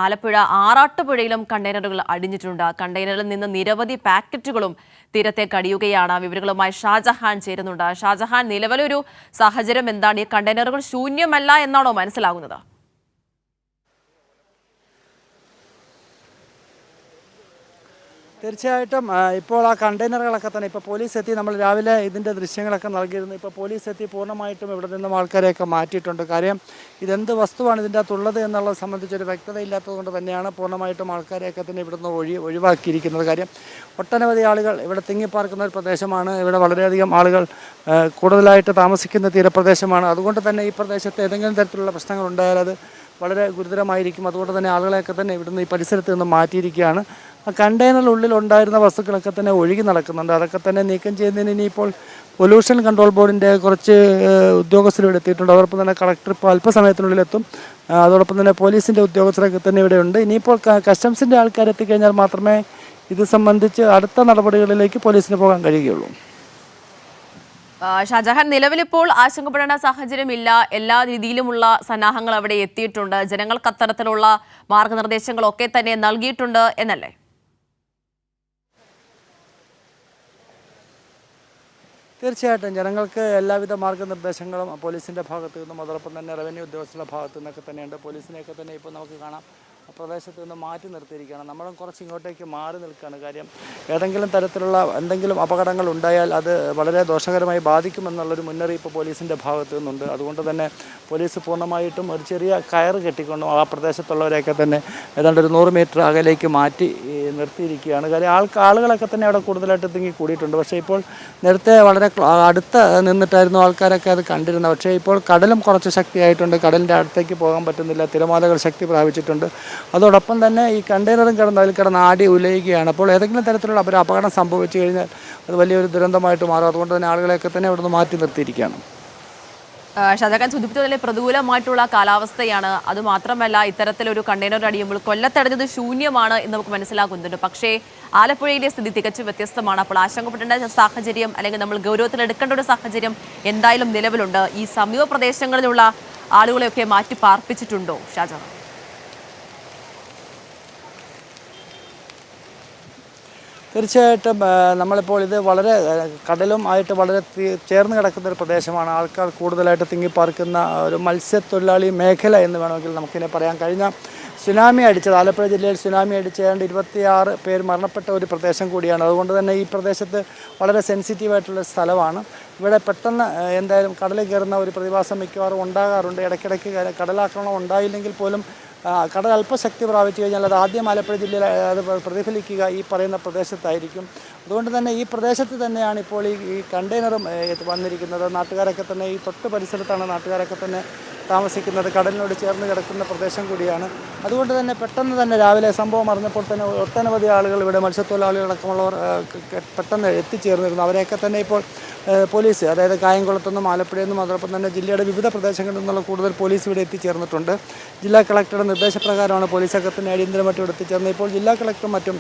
ആലപ്പുഴ ആറാട്ടുപുഴയിലും കണ്ടെയ്നറുകൾ അടിഞ്ഞിട്ടുണ്ട്. കണ്ടെയ്നറിൽ നിന്ന് നിരവധി പാക്കറ്റുകളും തീരത്തേക്ക് അടിയുകയാണ്. വിവരങ്ങളുമായി ഷാജഹാൻ ചേരുന്നുണ്ട്. ഷാജഹാൻ, നിലവിലൊരു സാഹചര്യം എന്താണ്? ഈ കണ്ടെയ്നറുകൾ ശൂന്യമല്ല എന്നാണോ മനസ്സിലാകുന്നത്? തീർച്ചയായിട്ടും ഇപ്പോൾ ആ കണ്ടെയ്നറുകളൊക്കെ തന്നെ ഇപ്പോൾ പോലീസ് എത്തി, നമ്മൾ രാവിലെ ഇതിൻ്റെ ദൃശ്യങ്ങളൊക്കെ നൽകിയിരുന്നു. ഇപ്പോൾ പോലീസ് എത്തി പൂർണ്ണമായിട്ടും ഇവിടെ നിന്നും ആൾക്കാരെയൊക്കെ മാറ്റിയിട്ടുണ്ട്. കാര്യം ഇതെന്ത് വസ്തുവാണ് ഇതിൻ്റെ അകത്തുള്ളത് എന്നുള്ളത് സംബന്ധിച്ചൊരു വ്യക്തത ഇല്ലാത്തതുകൊണ്ട് തന്നെയാണ് പൂർണ്ണമായിട്ടും ആൾക്കാരെയൊക്കെ തന്നെ ഇവിടുന്ന് ഒഴിവാക്കിയിരിക്കുന്നത്. കാര്യം ഒട്ടനവധി ആളുകൾ ഇവിടെ തിങ്ങിപ്പാർക്കുന്ന ഒരു പ്രദേശമാണ്. ഇവിടെ വളരെയധികം ആളുകൾ കൂടുതലായിട്ട് താമസിക്കുന്ന തീരപ്രദേശമാണ്. അതുകൊണ്ട് തന്നെ ഈ പ്രദേശത്ത് ഏതെങ്കിലും തരത്തിലുള്ള പ്രശ്നങ്ങൾ ഉണ്ടായാൽ അത് വളരെ ഗുരുതരമായിരിക്കും. അതുകൊണ്ട് തന്നെ ആളുകളെയൊക്കെ തന്നെ ഇവിടുന്ന് ഈ പരിസരത്ത് നിന്ന് മാറ്റിയിരിക്കുകയാണ്. ആ കണ്ടെയ്നറിനുള്ളിൽ ഉണ്ടായിരുന്ന വസ്തുക്കളൊക്കെ തന്നെ ഒഴുകി നടക്കുന്നുണ്ട്. അതൊക്കെ തന്നെ നീക്കം ചെയ്യുന്നതിന് ഇനിയിപ്പോൾ പൊല്യൂഷൻ കൺട്രോൾ ബോർഡിൻ്റെ കുറച്ച് ഉദ്യോഗസ്ഥർ എത്തിയിട്ടുണ്ട്. അതോടൊപ്പം തന്നെ കളക്ടർ ഇപ്പോൾ അല്പസമയത്തിനുള്ളിൽ എത്തും. അതോടൊപ്പം തന്നെ പോലീസിൻ്റെ ഉദ്യോഗസ്ഥരൊക്കെ തന്നെ ഇവിടെയുണ്ട്. ഇനിയിപ്പോൾ കസ്റ്റംസിൻ്റെ ആൾക്കാർ എത്തിക്കഴിഞ്ഞാൽ മാത്രമേ ഇത് സംബന്ധിച്ച് അടുത്ത നടപടികളിലേക്ക് പോലീസിന് പോകാൻ കഴിയുകയുള്ളൂ. ഷാജഹാൻ, നിലവിലിപ്പോൾ ആശങ്കപ്പെടേണ്ട സാഹചര്യമില്ല. എല്ലാ രീതിയിലുമുള്ള സന്നാഹങ്ങൾ അവിടെ എത്തിയിട്ടുണ്ട്. ജനങ്ങൾക്ക് അത്തരത്തിലുള്ള മാർഗനിർദ്ദേശങ്ങളൊക്കെ തന്നെ നൽകിയിട്ടുണ്ട് എന്നല്ലേ? തീർച്ചയായിട്ടും ജനങ്ങൾക്ക് എല്ലാവിധ മാർഗ്ഗനിർദ്ദേശങ്ങളും പോലീസിൻ്റെ ഭാഗത്തു നിന്നും അതോടൊപ്പം തന്നെ റവന്യൂ ഉദ്യോഗസ്ഥരുടെ ഭാഗത്തു നിന്നൊക്കെ തന്നെയുണ്ട്. പോലീസിനെയൊക്കെ തന്നെ ഇപ്പോൾ നമുക്ക് കാണാം പ്രദേശത്ത് നിന്ന് മാറ്റി നിർത്തിയിരിക്കുകയാണ്. നമ്മളും കുറച്ച് ഇങ്ങോട്ടേക്ക് മാറി നിൽക്കുകയാണ്. കാര്യം ഏതെങ്കിലും തരത്തിലുള്ള എന്തെങ്കിലും അപകടങ്ങൾ ഉണ്ടായാൽ അത് വളരെ ദോഷകരമായി ബാധിക്കുമെന്നുള്ളൊരു മുന്നറിയിപ്പ് പോലീസിൻ്റെ ഭാഗത്തു നിന്നുണ്ട്. അതുകൊണ്ട് തന്നെ പോലീസ് പൂർണ്ണമായിട്ടും ഒരു ചെറിയ കയറ് കെട്ടിക്കൊണ്ടും ആ പ്രദേശത്തുള്ളവരെയൊക്കെ തന്നെ ഏതാണ്ട് ഒരു 100 മീറ്റർ അകലേക്ക് മാറ്റി നിർത്തിയിരിക്കുകയാണ്. കാര്യം ആളുകളൊക്കെ തന്നെ അവിടെ കൂടുതലായിട്ട് തിങ്ങി കൂടിയിട്ടുണ്ട്. പക്ഷേ ഇപ്പോൾ നേരത്തെ വളരെ അടുത്ത് നിന്നിട്ടായിരുന്നു ആൾക്കാരൊക്കെ അത് കണ്ടിരുന്നത്. പക്ഷേ ഇപ്പോൾ കടലും കുറച്ച് ശക്തിയായിട്ടുണ്ട്. കടലിൻ്റെ അടുത്തേക്ക് പോകാൻ പറ്റുന്നില്ല. തിരമാലകൾ ശക്തി പ്രാപിച്ചിട്ടുണ്ട്. അതോടൊപ്പം തന്നെ ഈ കണ്ടെയ്നറും അതിൽ കിടന്ന് ആടി ഉലയുകയാണ്. അപ്പോൾ ഏതെങ്കിലും തരത്തിലുള്ള ഒരു അപകടം സംഭവിച്ചു കഴിഞ്ഞാൽ അത് വലിയൊരു ദുരന്തമായിട്ട് മാറും. അതുകൊണ്ട് തന്നെ ആളുകളെയൊക്കെ തന്നെ ഇവിടെ നിന്ന് മാറ്റി നിർത്തിയിരിക്കുകയാണ്. ഷാജഹാൻ സൂചിപ്പിച്ചതിലെ പ്രതികൂലമായിട്ടുള്ള കാലാവസ്ഥയാണ്. അതുമാത്രമല്ല, ഇത്തരത്തിലൊരു കണ്ടെയ്നർ അടിയുമ്പോൾ കൊല്ലത്തടഞ്ഞത് ശൂന്യമാണ് എന്ന് നമുക്ക് മനസ്സിലാക്കുന്നുണ്ട്. പക്ഷേ ആലപ്പുഴയിലെ സ്ഥിതി തികച്ചും വ്യത്യസ്തമാണ്. അപ്പോൾ ആശങ്കപ്പെടേണ്ട സാഹചര്യം അല്ലെങ്കിൽ നമ്മൾ ഗൗരവത്തിലെടുക്കേണ്ട ഒരു സാഹചര്യം എന്തായാലും നിലവിലുണ്ട്. ഈ സമീപ പ്രദേശങ്ങളിലുള്ള ആളുകളെയൊക്കെ മാറ്റി പാർപ്പിച്ചിട്ടുണ്ടോ ഷാജഹാൻ? തീർച്ചയായിട്ടും നമ്മളിപ്പോൾ ഇത് വളരെ കടലും ആയിട്ട് വളരെ ചേർന്ന് കിടക്കുന്ന ഒരു പ്രദേശമാണ്. ആൾക്കാർ കൂടുതലായിട്ട് തിങ്ങിപ്പാർക്കുന്ന ഒരു മത്സ്യത്തൊഴിലാളി മേഖല എന്ന് വേണമെങ്കിൽ നമുക്കിനെ പറയാം. കഴിഞ്ഞ സുനാമി അടിച്ചത് ആലപ്പുഴ ജില്ലയിൽ സുനാമി അടിച്ച് ഏതാണ്ട് 26 പേർ മരണപ്പെട്ട ഒരു പ്രദേശം കൂടിയാണ്. അതുകൊണ്ട് തന്നെ ഈ പ്രദേശത്ത് വളരെ സെൻസിറ്റീവായിട്ടുള്ള സ്ഥലമാണ്. ഇവിടെ പെട്ടെന്ന് എന്തായാലും കടലിൽ കയറുന്ന ഒരു പ്രതിഭാസം മിക്കവാറും ഉണ്ടാകാറുണ്ട്. ഇടയ്ക്കിടയ്ക്ക് കടലാക്രമണം ഉണ്ടായില്ലെങ്കിൽ പോലും കടൽ അല്പശക്തി പ്രാപിച്ചു കഴിഞ്ഞാൽ അത് ആദ്യം ആലപ്പുഴ ജില്ലയിൽ അത് പ്രതിഫലിക്കുക ഈ പറയുന്ന പ്രദേശത്തായിരിക്കും. അതുകൊണ്ട് തന്നെ ഈ പ്രദേശത്ത് തന്നെയാണ് ഇപ്പോൾ ഈ കണ്ടെയ്നറും വന്നിരിക്കുന്നത്. നാട്ടുകാരൊക്കെ തന്നെ ഈ തൊട്ട് പരിസരത്താണ് നാട്ടുകാരൊക്കെ തന്നെ താമസിക്കുന്നത്. കടലിനോട് ചേർന്ന് കിടക്കുന്ന പ്രദേശം കൂടിയാണ്. അതുകൊണ്ട് തന്നെ പെട്ടെന്ന് തന്നെ രാവിലെ സംഭവം അറിഞ്ഞപ്പോൾ തന്നെ ഒട്ടനവധി ആളുകൾ ഇവിടെ മത്സ്യത്തൊഴിലാളികളടക്കമുള്ളവർ പെട്ടെന്ന് എത്തിച്ചേർന്നിരുന്നു. അവരെയൊക്കെ തന്നെ ഇപ്പോൾ പോലീസ്, അതായത് കായംകുളത്തു നിന്നും ആലപ്പുഴയിൽ നിന്നും അതോടൊപ്പം തന്നെ ജില്ലയുടെ വിവിധ പ്രദേശങ്ങളിൽ നിന്നുള്ള കൂടുതൽ പോലീസ് ഇവിടെ എത്തിച്ചേർന്നിട്ടുണ്ട്. ജില്ലാ കളക്ടറുടെ നിർദ്ദേശപ്രകാരമാണ് പോലീസൊക്കെ തന്നെ അടിയന്തരമായിട്ട് ഇവിടെ എത്തിച്ചേർന്നത്. ഇപ്പോൾ ജില്ലാ കളക്ടറും മറ്റും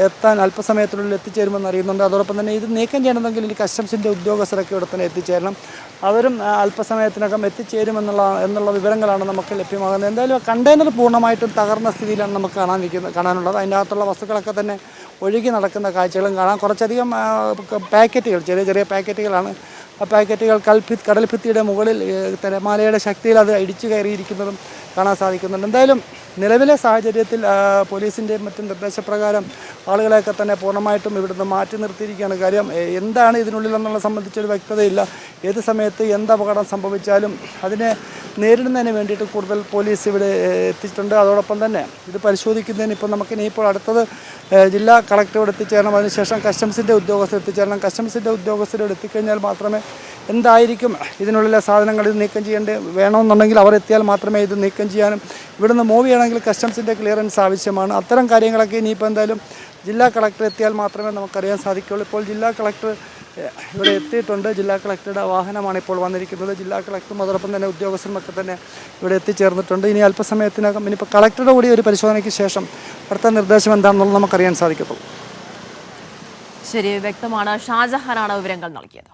എത്താൻ അല്പസമയത്തിനുള്ളിൽ എത്തിച്ചേരുമെന്ന് അറിയുന്നുണ്ട്. അതോടൊപ്പം തന്നെ ഇത് നീക്കം ചെയ്യണമെങ്കിൽ ഇനി കസ്റ്റംസിൻ്റെ ഉദ്യോഗസ്ഥരൊക്കെ ഇവിടെ തന്നെ എത്തിച്ചേരണം. അവരും അല്പസമയത്തിനകം എന്നുള്ള വിവരങ്ങളാണ് നമുക്ക് ലഭ്യമാകുന്നത്. എന്തായാലും കണ്ടെയ്നർ പൂർണ്ണമായിട്ടും തകർന്ന സ്ഥിതിയിലാണ് നമുക്ക് കാണാനുള്ളത്. അതിൻ്റെ അകത്തുള്ള വസ്തുക്കളൊക്കെ തന്നെ ഒഴുകി നടക്കുന്ന കാഴ്ചകളും കാണാം. കുറച്ചധികം പാക്കറ്റുകൾ, ചെറിയ ചെറിയ പാക്കറ്റുകളാണ്. ആ പാക്കറ്റുകൾ കടൽഭിത്തിയുടെ മുകളിൽ തിരമാലയുടെ ശക്തിയിൽ അത് ഇടിച്ചു കയറിയിരിക്കുന്നതും കാണാൻ സാധിക്കുന്നുണ്ട്. എന്തായാലും നിലവിലെ സാഹചര്യത്തിൽ പോലീസിൻ്റെയും മറ്റും നിർദ്ദേശപ്രകാരം ആളുകളെയൊക്കെ തന്നെ പൂർണ്ണമായിട്ടും ഇവിടുന്ന് മാറ്റി നിർത്തിയിരിക്കുകയാണ്. കാര്യം എന്താണ് ഇതിനുള്ളിലെന്നുള്ള സംബന്ധിച്ചൊരു വ്യക്തതയില്ല. ഏത് സമയത്ത് എന്ത് അപകടം സംഭവിച്ചാലും അതിനെ നേരിടുന്നതിന് വേണ്ടിയിട്ട് കൂടുതൽ പോലീസ് ഇവിടെ എത്തിയിട്ടുണ്ട്. അതോടൊപ്പം തന്നെ ഇത് പരിശോധിക്കുന്നതിന് ഇപ്പോൾ അടുത്തത് ജില്ലാ കളക്ടറോട് എത്തിച്ചേരണം. അതിനുശേഷം കസ്റ്റംസിൻ്റെ ഉദ്യോഗസ്ഥർ എത്തിച്ചേരണം. കസ്റ്റംസിൻ്റെ ഉദ്യോഗസ്ഥരോട് എത്തിക്കഴിഞ്ഞാൽ മാത്രമേ എന്തായിരിക്കും ഇതിനുള്ളിലെ സാധനങ്ങൾ ഇത് നീക്കം വേണമെന്നുണ്ടെങ്കിൽ അവർ എത്തിയാൽ മാത്രമേ ഇത് നീക്കം ചെയ്യാനും ഇവിടുന്ന് മൂവ് ചെയ്യണമെങ്കിൽ കസ്റ്റംസിൻ്റെ ക്ലിയറൻസ് ആവശ്യമാണ്. അത്തരം കാര്യങ്ങളൊക്കെ ഇനിയിപ്പോൾ എന്തായാലും ജില്ലാ കളക്ടർ എത്തിയാൽ മാത്രമേ നമുക്കറിയാൻ സാധിക്കുകയുള്ളൂ. ഇപ്പോൾ ജില്ലാ കളക്ടർ ഇവിടെ എത്തിയിട്ടുണ്ട്. ജില്ലാ കളക്ടറുടെ വാഹനമാണ് ഇപ്പോൾ വന്നിരിക്കുന്നത്. ജില്ലാ കളക്ടറും അതോടൊപ്പം തന്നെ ഉദ്യോഗസ്ഥരുമൊക്കെ തന്നെ ഇവിടെ എത്തിച്ചേർന്നിട്ടുണ്ട്. ഇനി അല്പസമയത്തിനകം ഇനിയിപ്പോൾ കളക്ടറുടെ കൂടി ഒരു പരിശോധനയ്ക്ക് ശേഷം അടുത്ത നിർദ്ദേശം എന്താണെന്നുള്ളത് നമുക്കറിയാൻ സാധിക്കത്തുള്ളൂ. ശരി, വ്യക്തമാണ്. ഷാജഹാനാണ് വിവരങ്ങൾ നൽകിയത്.